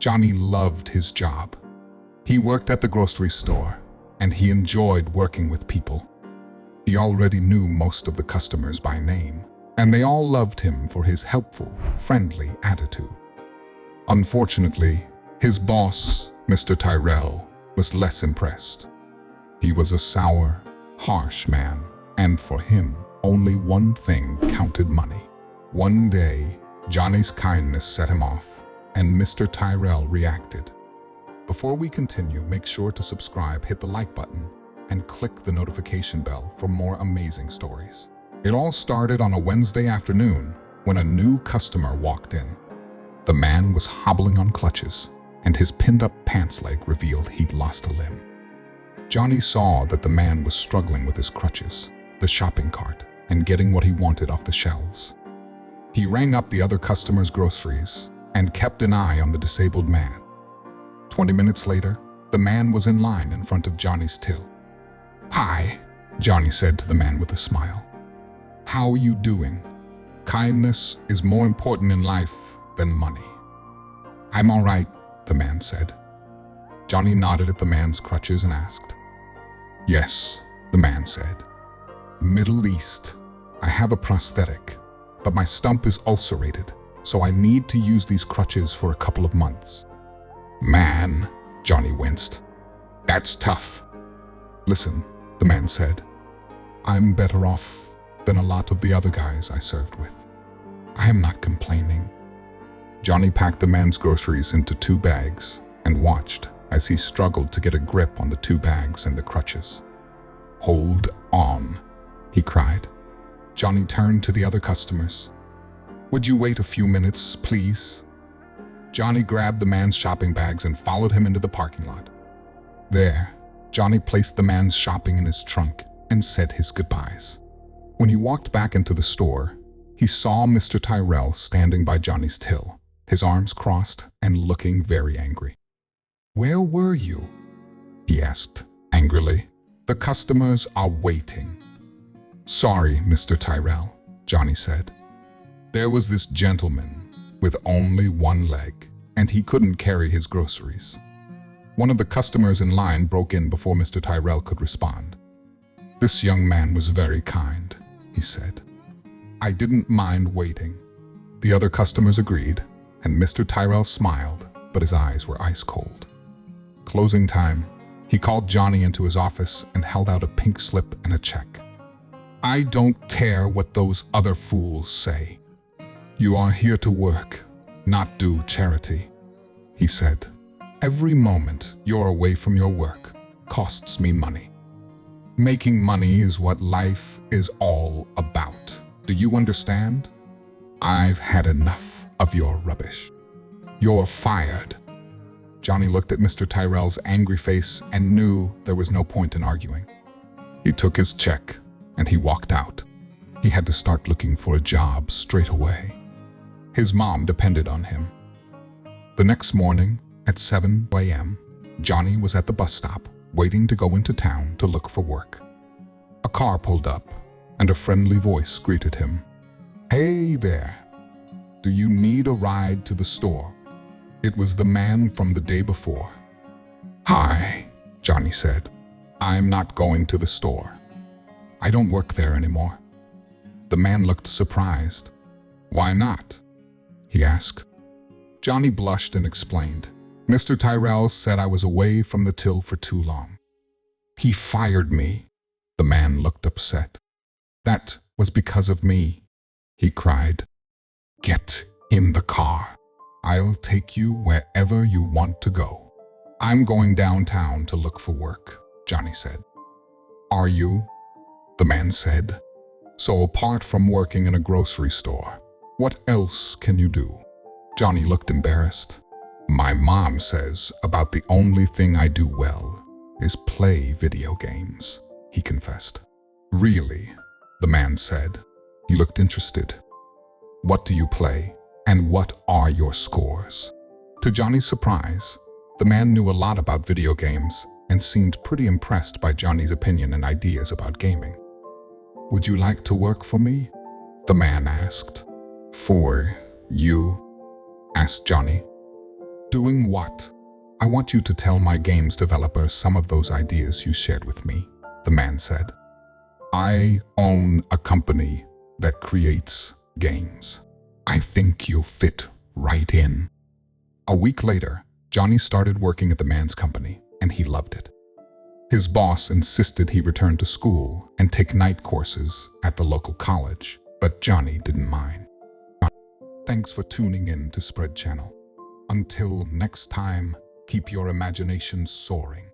Johnny loved his job. He worked at the grocery store, and he enjoyed working with people. He already knew most of the customers by name, and they all loved him for his helpful, friendly attitude. Unfortunately, his boss, Mr. Tyrell, was less impressed. He was a sour, harsh man, and for him, only one thing counted: money. One day, Johnny's kindness set him off, and Mr. Tyrell reacted. Before we continue, make sure to subscribe, hit the like button, and click the notification bell for more amazing stories. It all started on a Wednesday afternoon when a new customer walked in. The man was hobbling on crutches, and his pinned-up pants leg revealed he'd lost a limb. Johnny saw that the man was struggling with his crutches, the shopping cart, and getting what he wanted off the shelves. He rang up the other customers' groceries and kept an eye on the disabled man. 20 minutes later, the man was in line in front of Johnny's till. "Hi," Johnny said to the man with a smile. "How are you doing? Kindness is more important in life than money." "I'm all right," the man said. Johnny nodded at the man's crutches and asked. "Yes," the man said. "Middle East. I have a prosthetic, but my stump is ulcerated, so I need to use these crutches for a couple of months." "Man," Johnny winced. "That's tough." "Listen," the man said. "I'm better off than a lot of the other guys I served with. I am not complaining." Johnny packed the man's groceries into 2 bags and watched as he struggled to get a grip on the 2 bags and the crutches. "Hold on," he cried. Johnny turned to the other customers. "Would you wait a few minutes, please?" Johnny grabbed the man's shopping bags and followed him into the parking lot. There, Johnny placed the man's shopping in his trunk and said his goodbyes. When he walked back into the store, he saw Mr. Tyrell standing by Johnny's till, his arms crossed and looking very angry. "Where were you?" he asked angrily. "The customers are waiting." "Sorry, Mr. Tyrell," Johnny said. "There was this gentleman with only one leg, and he couldn't carry his groceries." One of the customers in line broke in before Mr. Tyrell could respond. "This young man was very kind," he said. "I didn't mind waiting." The other customers agreed, and Mr. Tyrell smiled, but his eyes were ice cold. Closing time, he called Johnny into his office and held out a pink slip and a check. "I don't care what those other fools say. You are here to work, not do charity," he said. "Every moment you're away from your work costs me money. Making money is what life is all about. Do you understand? I've had enough of your rubbish. You're fired." Johnny looked at Mr. Tyrell's angry face and knew there was no point in arguing. He took his check and he walked out. He had to start looking for a job straight away. His mom depended on him. The next morning at 7 a.m., Johnny was at the bus stop, waiting to go into town to look for work. A car pulled up, and a friendly voice greeted him. "Hey there, do you need a ride to the store?" It was the man from the day before. "Hi," Johnny said. "I'm not going to the store. I don't work there anymore." The man looked surprised. "Why not?" he asked. Johnny blushed and explained. "Mr. Tyrell said I was away from the till for too long. He fired me." The man looked upset. "That was because of me," he cried. "Get in the car. I'll take you wherever you want to go." "I'm going downtown to look for work," Johnny said. "Are you?" the man said. "So apart from working in a grocery store, what else can you do?" Johnny looked embarrassed. "My mom says about the only thing I do well is play video games," he confessed. "Really?" the man said. He looked interested. "What do you play, and what are your scores?" To Johnny's surprise, the man knew a lot about video games and seemed pretty impressed by Johnny's opinion and ideas about gaming. "Would you like to work for me?" the man asked. "For you?" asked Johnny. Doing what? I want you to tell my games developer some of those ideas you shared with me, the man said. I own a company that creates games. I think you'll fit right in. A week later, Johnny started working at the man's company, and he loved it. His boss insisted he return to school and take night courses at the local college, but Johnny didn't mind. Thanks for tuning in to Spread Channel. Until next time, keep your imagination soaring.